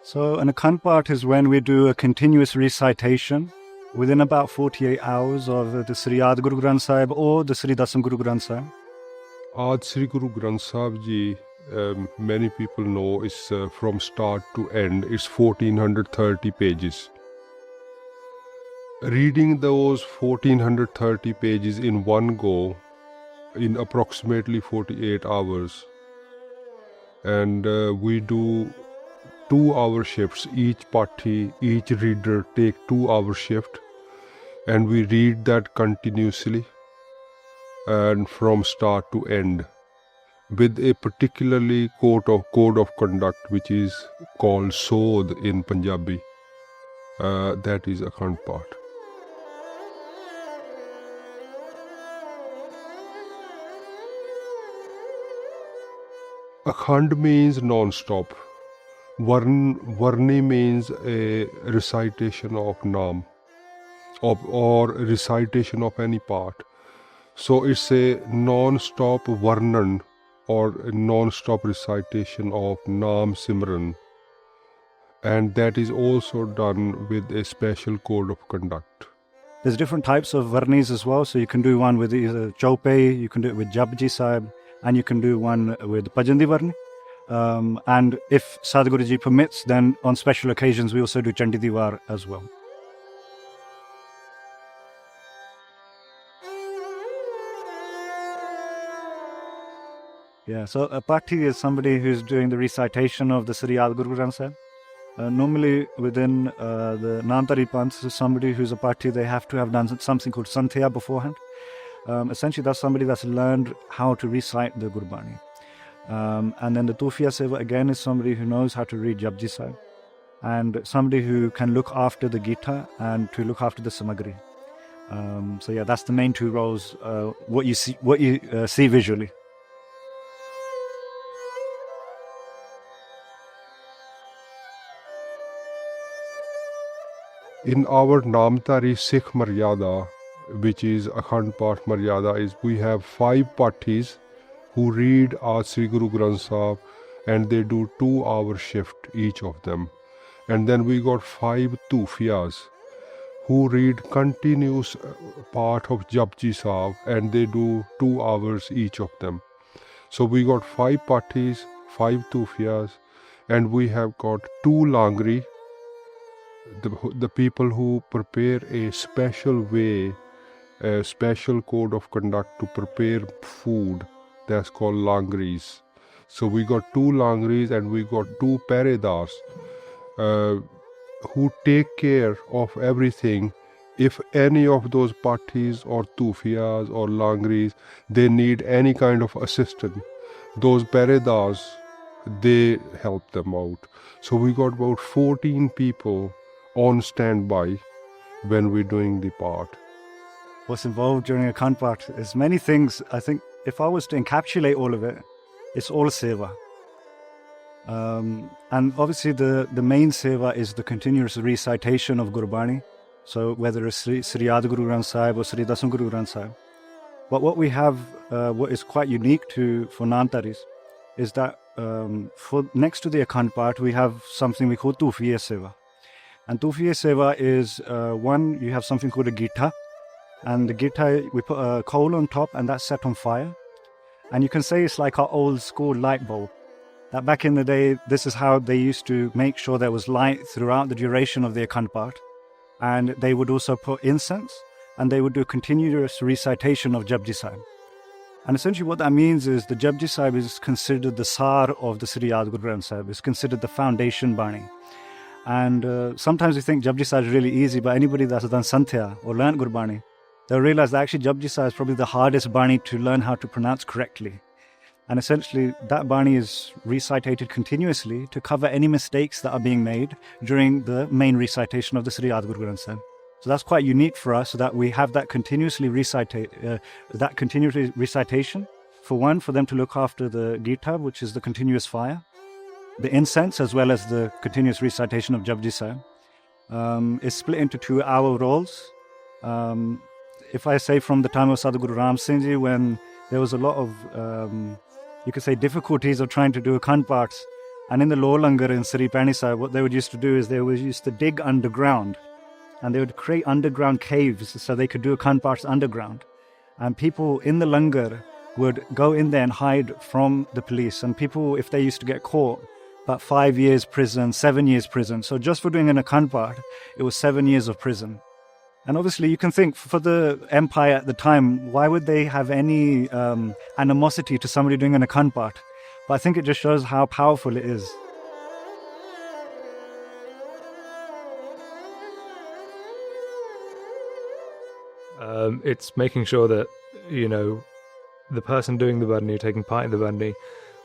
So an Akhand Paath is when we do a continuous recitation within about 48 hours of the Sri Adi Guru Granth Sahib or the Sri Dasam Guru Granth Sahib. Ad Sri Guru Granth Sahib Ji, many people know, is from start to end. It's 1430 pages. Reading those 1430 pages in one go in approximately 48 hours, and we do 2-hour shifts. Each party, each reader take 2-hour shift, and we read that continuously and from start to end with a particularly code of conduct which is called Sodh in Punjabi. That is Akhand Paath. Akhand means non-stop. Varni means a recitation of Nam or recitation of any part. So it's a non-stop Varnan or a non-stop recitation of Nam Simran, and that is also done with a special code of conduct. There's different types of Varnis as well, so you can do one with either Chaupe, you can do it with Japji Sahib, and you can do one with Bhajandi Varni. And if Sadhguruji permits, then on special occasions we also do Chandi Diwar as well. Yeah, so a Pati is somebody who's doing the recitation of the Sri Adi Guru Granth Sahib. Normally within the Namdhari Panth, somebody who's a Pati, they have to have done something called Santhya beforehand. Essentially that's somebody that's learned how to recite the Gurbani. And then the Tufiya Seva again is somebody who knows how to read Japji Sahib, and somebody who can look after the Gita and to look after the Samagri. So yeah, that's the main two roles, what you see visually. In our Namdhari Sikh Maryada, which is Akhand Paath Maryada, is we have 5 Pathis who read Ad Sri Guru Granth Sahib, and they do 2-hour shift each of them. And then we got 5 Tufiyas who read continuous part of Japji Sahib, and they do 2 hours each of them. So we got 5 Pathis, 5 Tufiyas, and we have got 2 Langri, the people who prepare a special way, a special code of conduct to prepare food. That's called Langris. So we got 2 Langris and we got 2 Paredars who take care of everything. If any of those Pathis or Tufiyas or Langris, they need any kind of assistance, those Paredars, they help them out. So we got about 14 people on standby when we're doing the part. What's involved during a Akhand Paath is many things. I think if I was to encapsulate all of it, it's all seva. And obviously the main seva is the continuous recitation of Gurbani. So whether it's Sri Adi Guru Granth Sahib or Sri Dasam Guru Granth Sahib. But what we have, what is quite unique for Namdharis, is that for next to the Akhand Paath, we have something we call Tufiya Seva. And Tufiya Seva is one, you have something called a Gita. And the Gita, we put a coal on top and that's set on fire. And you can say it's like our old school light bulb. That back in the day, this is how they used to make sure there was light throughout the duration of the Akhand Paath. And they would also put incense, and they would do continuous recitation of Japji Sahib. And essentially what that means is the Japji Sahib is considered the Sar of the Sri Adi Guru Granth Sahib. It's considered the foundation Bani. And sometimes we think Japji Sahib is really easy, but anybody that's done Santhya or learnt Gurbani, they'll realize that actually Japji Sahib is probably the hardest Bani to learn how to pronounce correctly. And essentially that Bani is recitated continuously to cover any mistakes that are being made during the main recitation of the Sri Adi Guru Granth Sahib. So that's quite unique for us, so that we have that continuously recitation. For one, for them to look after the Gita, which is the continuous fire, the incense, as well as the continuous recitation of Japji Sahib. It's split into 2-hour roles. If I say from the time of Sadhguru Ram Singh Ji, when there was a lot of, you could say, difficulties of trying to do Akhand Paaths, And in the lower langar in Sri Pani Sahib, what they would used to do is they would used to dig underground, and they would create underground caves so they could do Akhand Paaths underground. And people in the langar would go in there and hide from the police. And people, if they used to get caught, about 5 years prison, 7 years prison. So just for doing an Akhand Paath, it was 7 years of prison. And obviously you can think, for the empire at the time, why would they have any animosity to somebody doing an Akhand Paath? But I think it just shows how powerful it is. It's making sure that, the person doing the Varni, taking part in the Varni,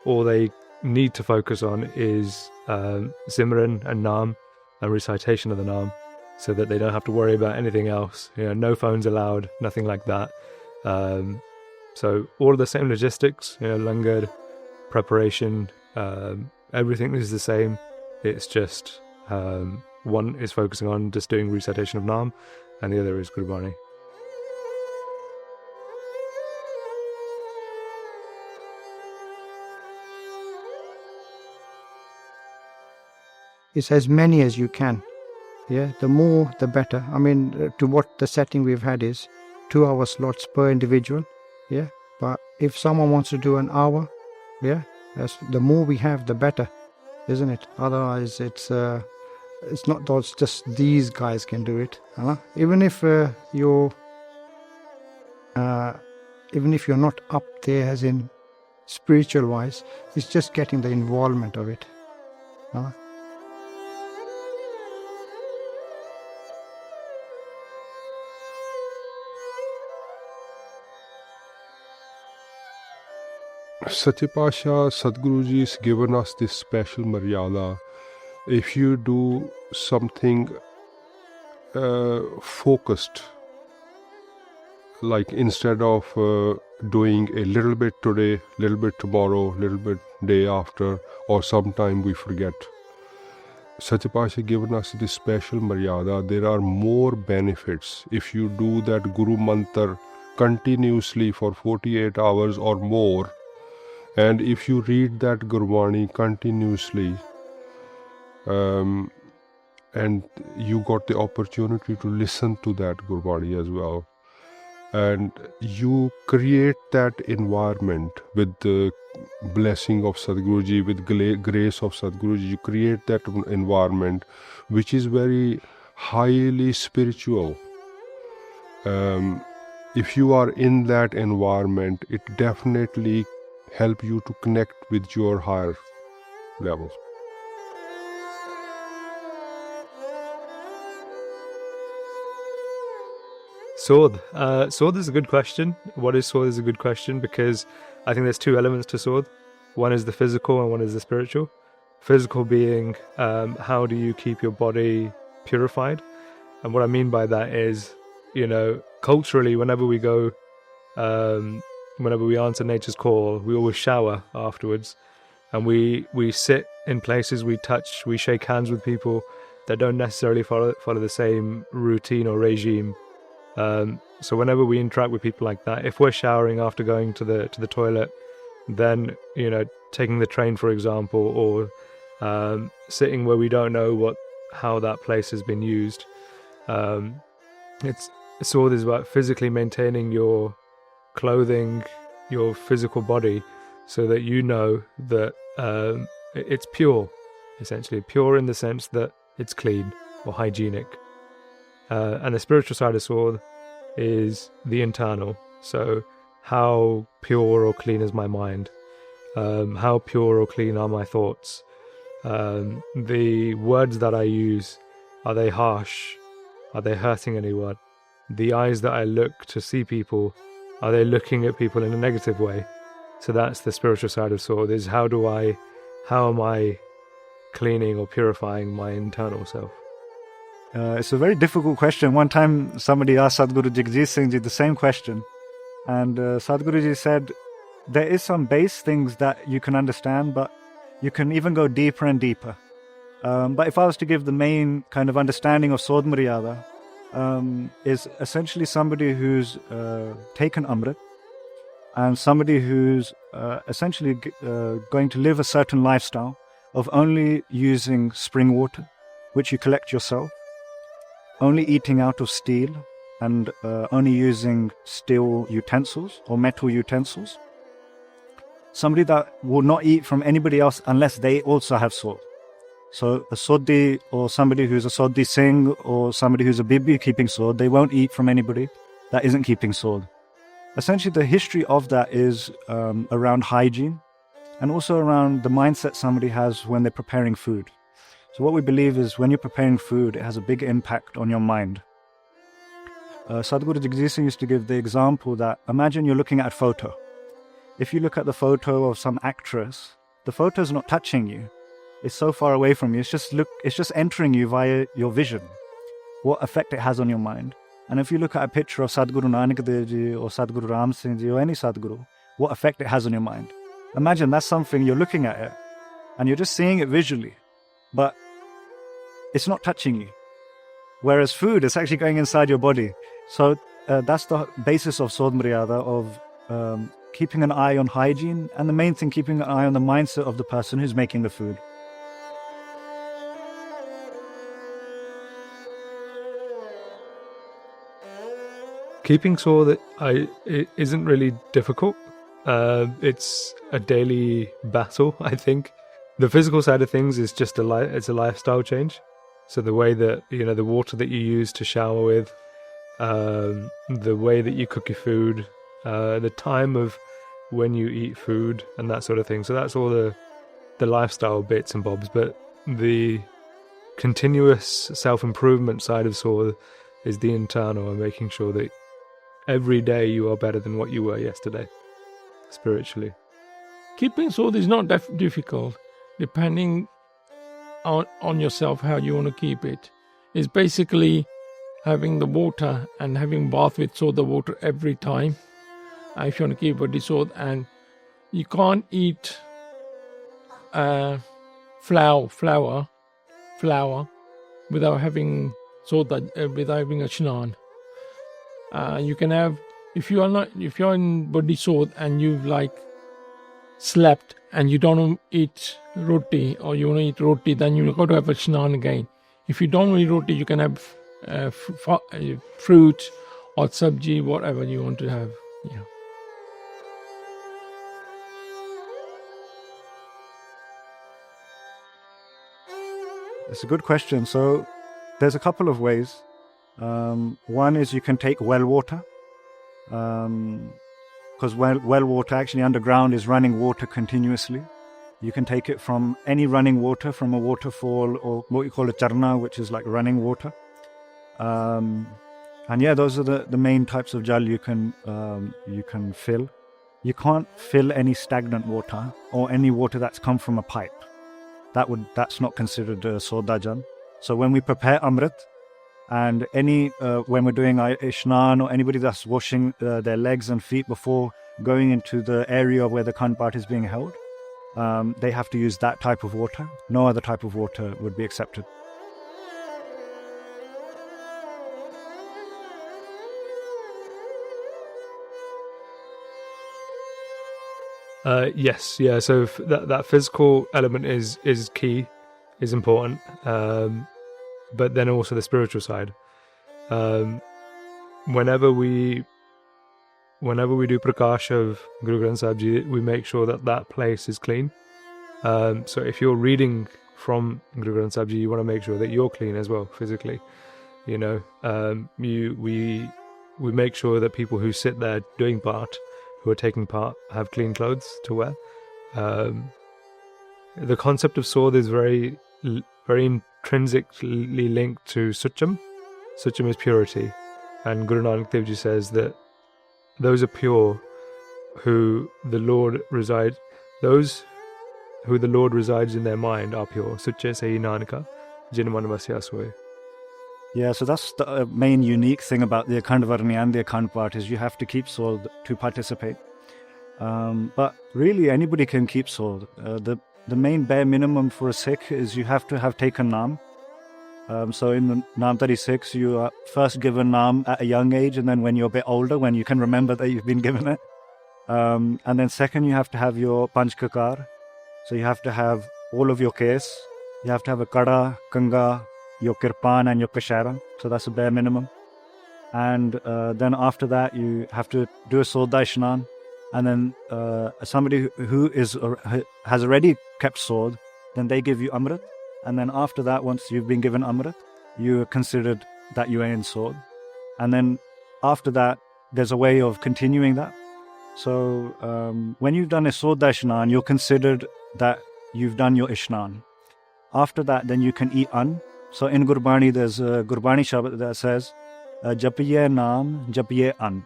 all they need to focus on is Simran and Naam and recitation of the Naam, so that they don't have to worry about anything else. No phones allowed, nothing like that. So all of the same logistics, langar, preparation, everything is the same. It's just one is focusing on just doing recitation of Naam, and the other is Gurbani. It's as many as you can. Yeah, the more the better. I mean, to what the setting we've had is 2 hour slots per individual. Yeah, but if someone wants to do an hour, yeah, the more we have, the better, isn't it? Otherwise, it's not just these guys can do it. Even if you're not up there, as in spiritual wise, it's just getting the involvement of it. Sache Pasha, Sadhguru Ji has given us this special maryada. If you do something focused, like instead of doing a little bit today, little bit tomorrow, little bit day after, or sometime we forget. Sache Pasha given us this special maryada. There are more benefits if you do that Guru Mantra continuously for 48 hours or more. And if you read that Gurbani continuously, and you got the opportunity to listen to that Gurbani as well, and you create that environment with the blessing of Sadhguruji, with grace of Sadhguruji, you create that environment which is very highly spiritual. If you are in that environment, it definitely help you to connect with your higher levels. Sodh. Sodh is a good question. What is Sodh is a good question, because I think there's two elements to Sodh. One is the physical and one is the spiritual. Physical being, how do you keep your body purified? And what I mean by that is, culturally, whenever we go, whenever we answer nature's call, we always shower afterwards, and we sit in places, we touch, we shake hands with people that don't necessarily follow the same routine or regime. So whenever we interact with people like that, if we're showering after going to the toilet, then taking the train, for example, or sitting where we don't know how that place has been used, it's all this about physically maintaining your clothing, your physical body, so that that it's pure, essentially pure in the sense that it's clean or hygienic. And the spiritual side of Sodh is the internal. So how pure or clean is my mind? How pure or clean are my thoughts? The words that I use, are they harsh? Are they hurting anyone? The eyes that I look to see people, are they looking at people in a negative way? So that's the spiritual side of Sodh, is how am I cleaning or purifying my internal self? It's a very difficult question. One time somebody asked Sadhguru Jagjit Singh Ji the same question, and Sadhguru Ji said, there is some base things that you can understand, but you can even go deeper and deeper. But if I was to give the main kind of understanding of Sodh Maryada, is essentially somebody who's taken Amrit, and somebody who's essentially going to live a certain lifestyle, of only using spring water, which you collect yourself, only eating out of steel, and only using steel utensils or metal utensils. Somebody that will not eat from anybody else unless they also have Sodh. So a Sodhi or somebody who's a Sodhi Singh or somebody who's a Bibi keeping Sodh, they won't eat from anybody that isn't keeping Sodh. Essentially, the history of that is around hygiene and also around the mindset somebody has when they're preparing food. So what we believe is when you're preparing food, it has a big impact on your mind. Sadhguru Jagdish Singh used to give the example that imagine you're looking at a photo. If you look at the photo of some actress, the photo is not touching you. It's so far away from you. It's just entering you via your vision. What effect it has on your mind. And if you look at a picture of Sadhguru Nanak Dev Ji or Sadhguru Ram Singh Ji or any Sadhguru, what effect it has on your mind. Imagine that's something you're looking at it and you're just seeing it visually, but it's not touching you. Whereas food is actually going inside your body. So that's the basis of Sodh Maryada, of keeping an eye on hygiene, and the main thing, keeping an eye on the mindset of the person who's making the food. Keeping Sodh it isn't really difficult. It's a daily battle, I think. The physical side of things is just it's a lifestyle change. So the way that, the water that you use to shower with, the way that you cook your food, the time of when you eat food and that sort of thing. So that's all the lifestyle bits and bobs. But the continuous self-improvement side of Sodh is the internal, and making sure that every day you are better than what you were yesterday, spiritually. Keeping Sodh is not difficult, depending on yourself how you want to keep it. It's basically having the water and having bath with Sodh water every time. If you want to keep body Sodh, and you can't eat flour without having Sodh, without having a shnan. You can have, if you're in body Sodh and you've slept and you don't eat roti, or you want to eat roti, then you've got to have a shnan again. If you don't eat roti, you can have fruit or sabji, whatever you want to have. Yeah. It's a good question. So there's a couple of ways. One is you can take well water, because well water actually underground is running water continuously. You can take it from any running water, from a waterfall, or what you call a charna, which is like running water. And yeah, those are the main types of jal you can fill. You can't fill any stagnant water or any water that's come from a pipe. That's not considered Sodha Jal. So when we prepare Amrit, and when we're doing Ishnan, or anybody that's washing their legs and feet before going into the area where the Akhand Paath is being held, they have to use that type of water. No other type of water would be accepted. Yes, yeah. So that physical element is key, is important. But then also the spiritual side. Whenever we do Prakash of Guru Granth Sahib Ji, we make sure that place is clean. So if you're reading from Guru Granth Sahib Ji, you want to make sure that you're clean as well, physically. We make sure that people who sit there doing part, who are taking part, have clean clothes to wear. The concept of Sodh is very intrinsically linked to Sucham. Sucham is purity, and Guru Nanak Dev Ji says that those are pure who the Lord resides. Those who the Lord resides in their mind are pure. Suche Sahi Nanaka Jin Man Vasya Soe. Yeah, so that's the main unique thing about the Akhand Varni and the Akhand Paath, is you have to keep Sodh to participate. But really, anybody can keep Sodh. The main bare minimum for a Sikh is you have to have taken Naam. So in the Namdhari Sikhs, you are first given Naam at a young age, and then when you're a bit older, when you can remember that you've been given it. And then second, you have to have your Panch Kakar. So you have to have all of your case. You have to have a kada, kanga, your kirpan and your kashara. So that's a bare minimum. And then after that, you have to do a Sodh Ishnan. And then somebody who has already kept Sodh, then they give you Amrit. And then after that, once you've been given Amrit, you are considered that you are in Sodh. And then after that, there's a way of continuing that. So when you've done a Sodh Ishnan, you're considered that you've done your Ishnan. After that, then you can eat An. So in Gurbani, there's a Gurbani Shabad that says, Japiye naam, japiye An.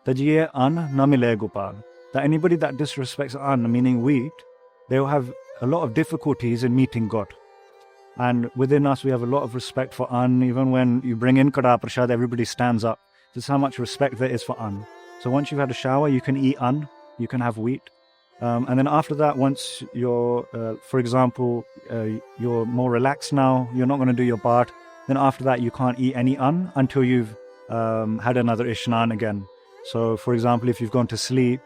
Tajiye An na mile Gopal. That anybody that disrespects An, meaning wheat, they will have a lot of difficulties in meeting God. And within us, we have a lot of respect for An. Even when you bring in Kada Prashad, everybody stands up. This is how much respect there is for An. So once you've had a shower, you can eat An, you can have wheat. And then after that, once you're, for example, you're more relaxed now, you're not going to do your part, then after that, you can't eat any An until you've had another Ishnan again. So, for example, if you've gone to sleep,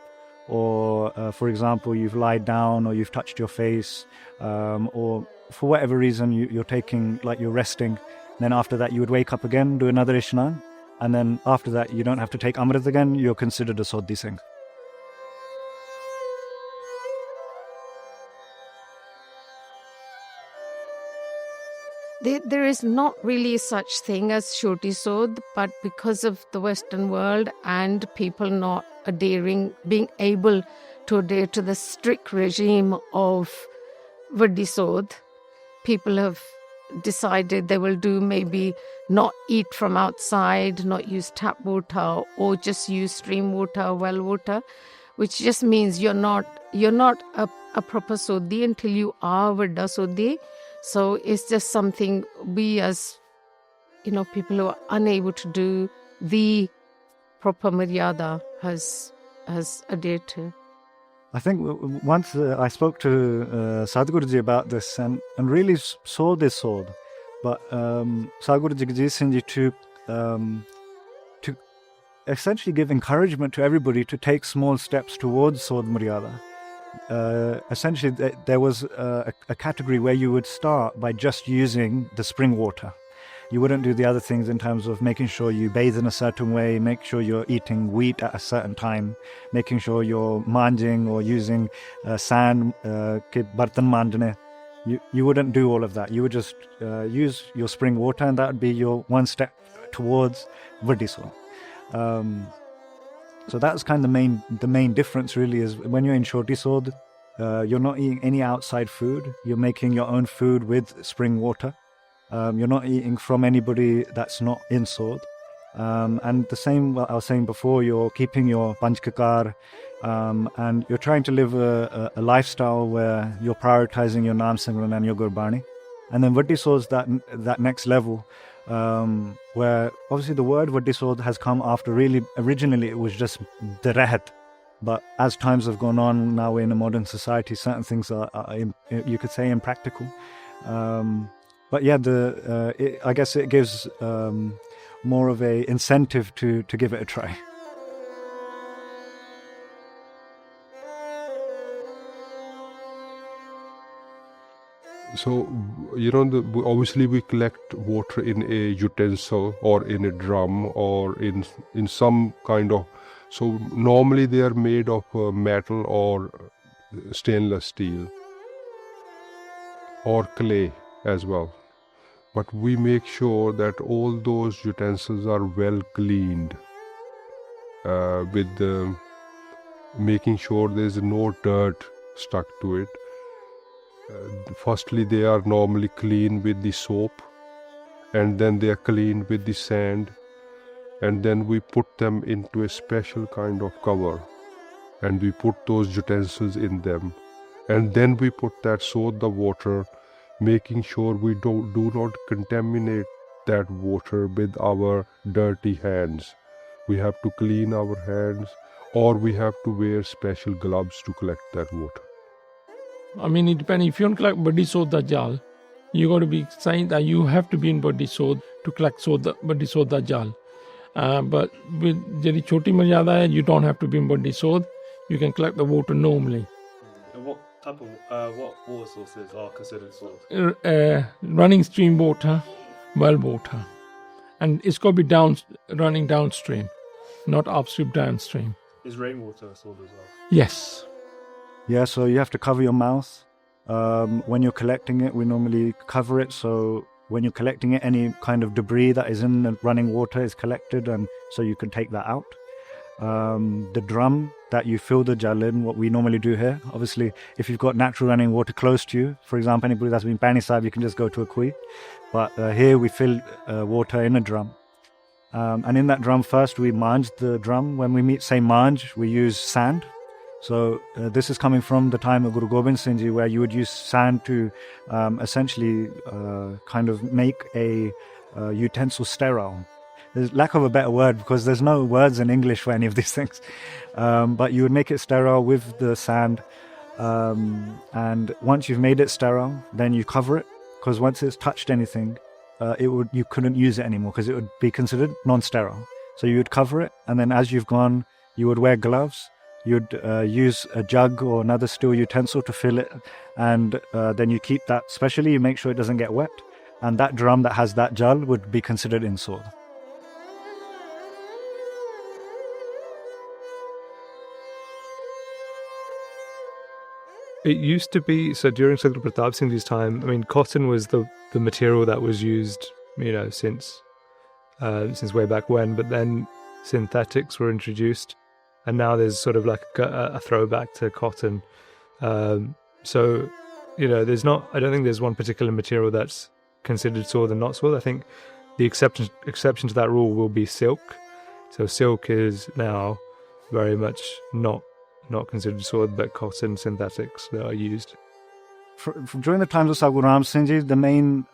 or for example, you've lied down, or you've touched your face, or for whatever reason you're taking, like you're resting, then after that, you would wake up again, do another Ishnan, and then after that, you don't have to take Amrit again, you're considered a Sodhi Singh. There is not really such thing as Shoti Sodh, but because of the Western world and people not being able to adhere to the strict regime of Vaddi Sodh, people have decided they will do maybe not eat from outside, not use tap water, or just use stream water, well water, which just means you're not a proper Sodhi until you are Vadda Sodhi. So it's just something we as, people who are unable to do the proper Maryada has adhered to. I think once I spoke to Sadhguruji about this, and really Sodh is Sodh. But Sadhguru Jagjit Singh Ji to essentially give encouragement to everybody to take small steps towards Sodh Maryada. Essentially, there was a category where you would start by just using the spring water. You wouldn't do the other things in terms of making sure you bathe in a certain way, make sure you're eating wheat at a certain time, making sure you're manjing or using sand, bartan manjane. You wouldn't do all of that. You would just use your spring water, and that would be your one step towards Vaddi Sodh. So that's kind of the main difference really is when you're in Shoti Sodh, you're not eating any outside food. You're making your own food with spring water. You're not eating from anybody that's not in Sodh. And the same what I was saying before, you're keeping your Panchkakar, and you're trying to live a lifestyle where you're prioritizing your Naam Simran and your Gurbani. And then Vaddi Sodh's that next level, where obviously the word Vaddi Sodh has come after originally it was just the Rehat. But as times have gone on, now we're in a modern society, certain things are you could say impractical. But yeah, I guess it gives more of a incentive to give it a try. So, obviously we collect water in a utensil or in a drum or in some kind of... So normally they are made of metal or stainless steel or clay as well. But we make sure that all those utensils are well cleaned with making sure there's no dirt stuck to it. Firstly, they are normally cleaned with the soap, and then they are cleaned with the sand, and then we put them into a special kind of cover, and we put those utensils in them, and then we put that Sodh the water, making sure we do not contaminate that water with our dirty hands. We have to clean our hands, or we have to wear special gloves to collect that water. I mean, it depends. If you want to collect Vaddi Sodh da Jal, you got to be saying that you have to be in Vaddi Sodh to collect Vaddi Sodh da Jal. But with Jari Choti Maryada, you don't have to be in Vaddi Sodh. You can collect the water normally. What water sources are considered salt? Running stream water, well water. And it's got to be running downstream, not upstream, downstream. Is rainwater salt as well? Yes. Yeah, so you have to cover your mouth. When you're collecting it, we normally cover it. So when you're collecting it, any kind of debris that is in the running water is collected, and so you can take that out. The drum that you fill the jal in, what we normally do here, obviously, if you've got natural running water close to you, for example, anybody that's been Pani Sahib, you can just go to a kui. But here we fill water in a drum. And in that drum, first we mange the drum. When we say mange, we use sand. So this is coming from the time of Guru Gobind Singh Ji, where you would use sand to essentially kind of make a utensil sterile. There's lack of a better word because there's no words in English for any of these things. But you would make it sterile with the sand. And once you've made it sterile, then you cover it, because once it's touched anything, you couldn't use it anymore because it would be considered non-sterile. So you would cover it, and then as you've gone, you would wear gloves. You'd use a jug or another steel utensil to fill it, and then you keep that. Especially, you make sure it doesn't get wet, and that drum that has that jal would be considered in Sodh. It used to be, so during Sadhguru Pratap Singh Ji's time, I mean, cotton was the material that was used, since way back when, but then synthetics were introduced, and now there's sort of like a throwback to cotton. So, I don't think there's one particular material that's considered Sodh and not Sodh. I think the exception to that rule will be silk. So silk is now very much not considered Sodh, but cotton synthetics that are used. During the times of Sadhguru Ram Singh Ji, the main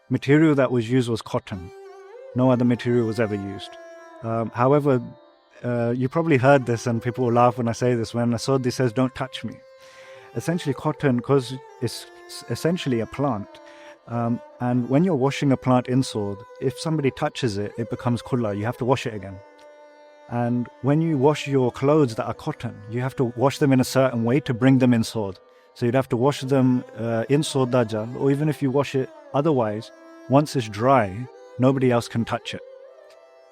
material that was used was cotton. No other material was ever used. However, you probably heard this, and people will laugh when I say this, when a Sodhi says, "Don't touch me." Essentially cotton, because it's essentially a plant. And when you're washing a plant in Sodh, if somebody touches it, it becomes khulla. You have to wash it again. And when you wash your clothes that are cotton, you have to wash them in a certain way to bring them in Sodh. So you'd have to wash them in Sodh Dajjal, or even if you wash it otherwise, once it's dry, nobody else can touch it.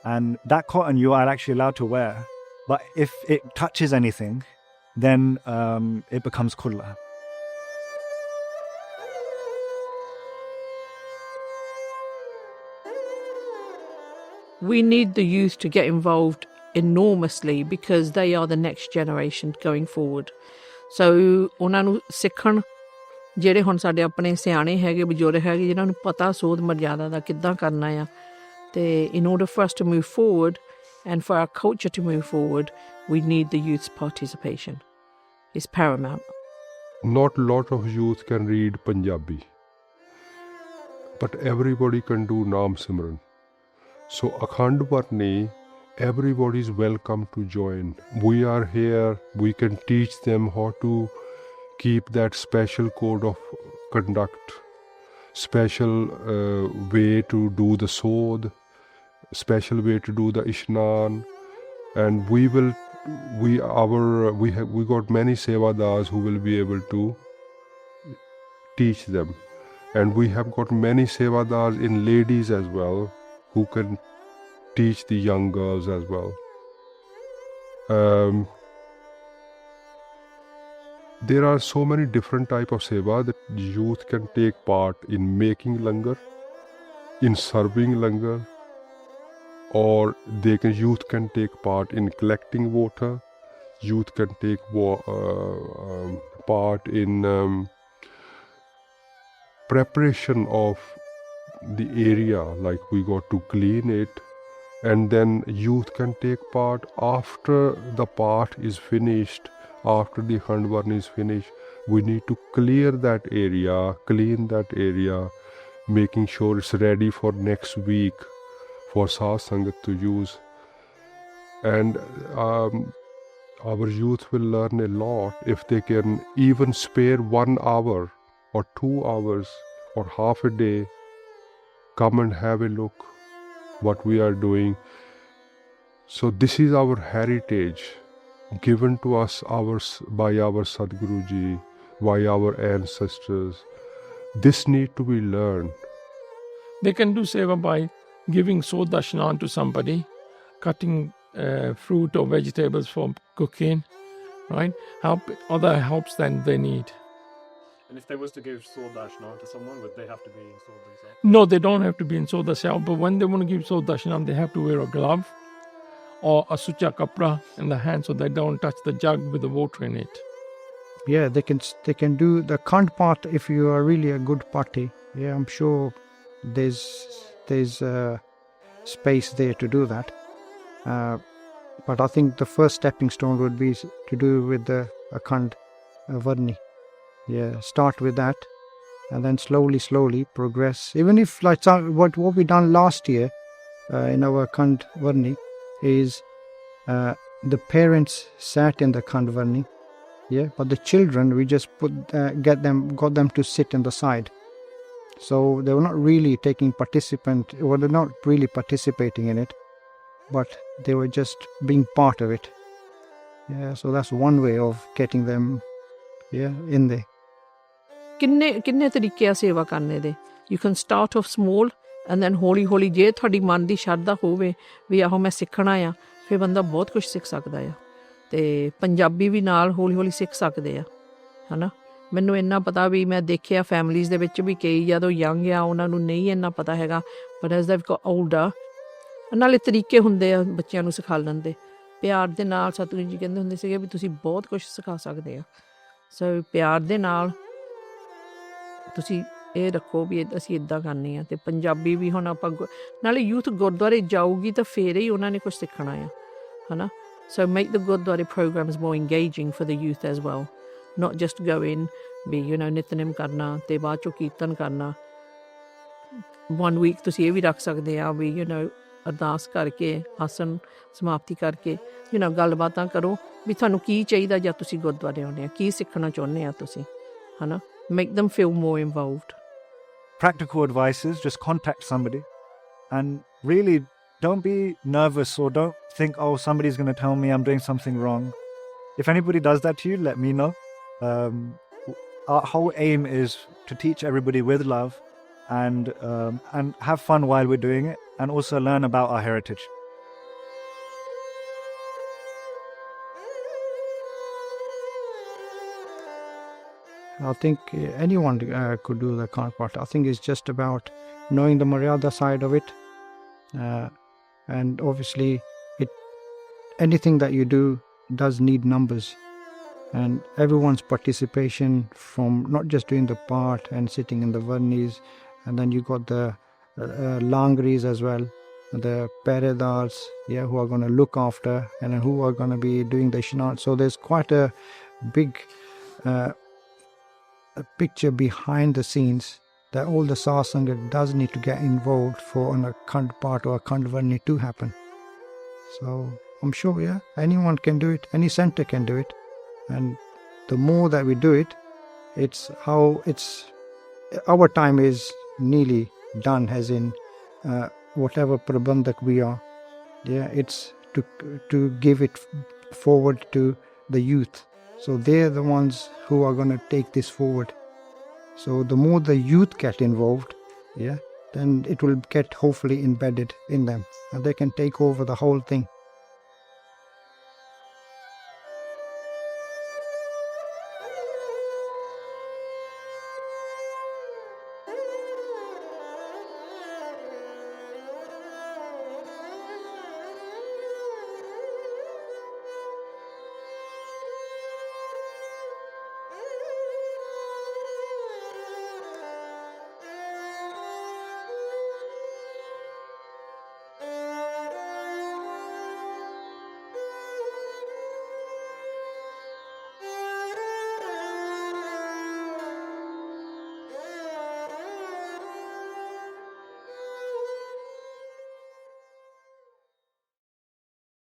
And that cotton you are actually allowed to wear. But if it touches anything, then it becomes khulla. We need the youth to get involved enormously because they are the next generation going forward. So ਉਹਨਾਂ ਨੂੰ ਸਿੱਖਣ, ਜਿਹੜੇ ਹੁਣ ਸਾਡੇ ਆਪਣੇ ਸਿਆਣੇ ਹੈਗੇ, ਬਜ਼ੁਰਗ ਹੈਗੇ, ਜਿਨ੍ਹਾਂ ਨੂੰ ਪਤਾ ਸੋਧ ਮਰਜ਼ਾਦਾ ਦਾ ਕਿੱਦਾਂ ਕਰਨਾ ਆ, ਤੇ in order for us to move forward and for our culture to move forward, we need the youth's participation. It's paramount. Not a lot of youth can read Punjabi, but everybody can do Naam Simran. So Akhand Varni, everybody is welcome to join. We are here, we can teach them how to keep that special code of conduct, special way to do the Sodh, special way to do the Ishnan, and we got many sevadars who will be able to teach them, and we have got many sevadars in ladies as well who can teach the young girls as well. There are so many different types of seva that youth can take part in making langar, in serving langar, or youth can take part in collecting water. Youth can take part in preparation of the area, like we got to clean it, and then youth can take part after the part is finished, after the Akhand Varni is finished. We need to clear that area, clean that area, making sure it's ready for next week for Saath Sangat to use. And our youth will learn a lot if they can even spare 1 hour or 2 hours or half a day. Come and have a look what we are doing. So this is our heritage given to us by our Sadhguru Ji, by our ancestors. This need to be learned. They can do seva by giving Sodh Dashnan to somebody, cutting fruit or vegetables for cooking, right? Other helps than they need. And if they was to give Sodh Dashnan to someone, would they have to be in Sodh themselves? No, they don't have to be in Sodh themselves, but when they want to give Sodh Dashnan, they have to wear a glove or a sucha kapra in the hand so they don't touch the jug with the water in it. Yeah, they can do the Akhand Paath if you are really a good party. Yeah, I'm sure there's space there to do that. But I think the first stepping stone would be to do with the Akhand Varni. Yeah, start with that, and then slowly progress. Even if like what we done last year in our Akhand Varni is the parents sat in the Akhand Varni. Yeah, but the children we just got them to sit in the side. So they were not really they're not really participating in it, but they were just being part of it. Yeah, so that's one way of getting them in there. ਕਿੰਨੇ ਤਰੀਕੇ ਆ ਸੇਵਾ ਕਰਨੇ ਦੇ. You can start off small and then ਹੌਲੀ ਜੇ ਤੁਹਾਡੀ ਮਨ ਦੀ ਸ਼ਰਧਾ ਹੋਵੇ ਵੀ ਆਹੋ ਮੈਂ ਸਿੱਖਣਾ ਆ, ਫਿਰ ਬੰਦਾ ਬਹੁਤ ਕੁਝ ਸਿੱਖ ਸਕਦਾ ਆ. ਤੇ ਪੰਜਾਬੀ ਵੀ ਨਾਲ ਹੌਲੀ ਸਿੱਖ ਸਕਦੇ ਆ, ਹਨਾ. ਮੈਨੂੰ ਇੰਨਾ ਪਤਾ ਵੀ ਮੈਂ ਦੇਖਿਆ ਫੈਮਲੀਜ਼ ਦੇ ਵਿੱਚ ਵੀ ਕਈ ਜਦੋਂ ਯੰਗ ਆ ਉਹਨਾਂ ਨੂੰ ਨਹੀਂ ਇੰਨਾ ਪਤਾ ਹੈਗਾ, ਬਟ ਐਜ਼ ਦੇ ਗੋ 올ਡਰ ਨਾਲੇ ਤਰੀਕੇ ਹੁੰਦੇ ਆ ਬੱਚਿਆਂ ਨੂੰ ਸਿਖਾਉਣ ਦੇ. ਪਿਆਰ ਦੇ ਨਾਲ ਸਤਿਗੁਰੂ ਜੀ ਕਹਿੰਦੇ ਹੁੰਦੇ ਸੀਗੇ ਵੀ ਤੁਸੀਂ ਬਹੁਤ ਕੁਝ ਸਿਖਾ ਸਕਦੇ ਆ. ਸੋ ਪਿਆਰ ਦੇ ਨਾਲ ਤੁਸੀਂ ਇਹ ਰੱਖੋ ਵੀ ਅਸੀਂ ਇੱਦਾਂ ਕਰਨੀ ਆ. ਅਤੇ ਪੰਜਾਬੀ ਵੀ ਹੁਣ ਆਪਾਂ ਨਾਲੇ ਯੂਥ ਗੁਰਦੁਆਰੇ ਜਾਊਗੀ ਤਾਂ ਫਿਰ ਹੀ ਉਹਨਾਂ ਨੇ ਕੁਝ ਸਿੱਖਣਾ ਆ, ਹੈ ਨਾ. ਸੋ ਮੇਕ ਦ ਗੁਰਦੁਆਰੇ programs more engaging for the youth as well, not just going ਵੀ ਨਿਤਨੇਮ ਕਰਨਾ ਅਤੇ ਬਾਅਦ 'ਚੋਂ ਕੀਰਤਨ ਕਰਨਾ. 1 week ਤੁਸੀਂ ਇਹ ਵੀ ਰੱਖ ਸਕਦੇ ਆ ਵੀ ਅਰਦਾਸ ਕਰਕੇ ਆਸਨ ਸਮਾਪਤੀ ਕਰਕੇ ਗੱਲਬਾਤਾਂ ਕਰੋ ਵੀ ਤੁਹਾਨੂੰ ਕੀ ਚਾਹੀਦਾ ਜਾਂ ਤੁਸੀਂ ਗੁਰਦੁਆਰੇ ਆਉਂਦੇ ਆ, ਕੀ ਸਿੱਖਣਾ ਚਾਹੁੰਦੇ ਆ ਤੁਸੀਂ, ਹੈ ਨਾ. Make them feel more involved. Practical advice is just contact somebody and really don't be nervous or don't think, oh, somebody's going to tell me I'm doing something wrong. If anybody does that to you, let me know. Our whole aim is to teach everybody with love and have fun while we're doing it, and also learn about our heritage. I think anyone could do the Akhand Paath. I think it's just about knowing the Maryada side of it, and obviously anything that you do does need numbers, and everyone's participation, from not just doing the part and sitting in the Varnis, and then you got the Langris as well, the Peredars, who are going to look after and who are going to be doing the Ishnat. So there's quite a big a picture behind the scenes that all the satsanga does need to get involved for an Akhand Paath or Akhand Varni to happen. So I'm sure anyone can do it, any center can do it, and the more that we do it, our time is nearly done, as in whatever prabandhak we are, it's to give it forward to the youth. So they're the ones who are going to take this forward. So the more the youth get involved, then it will get hopefully embedded in them, and they can take over the whole thing.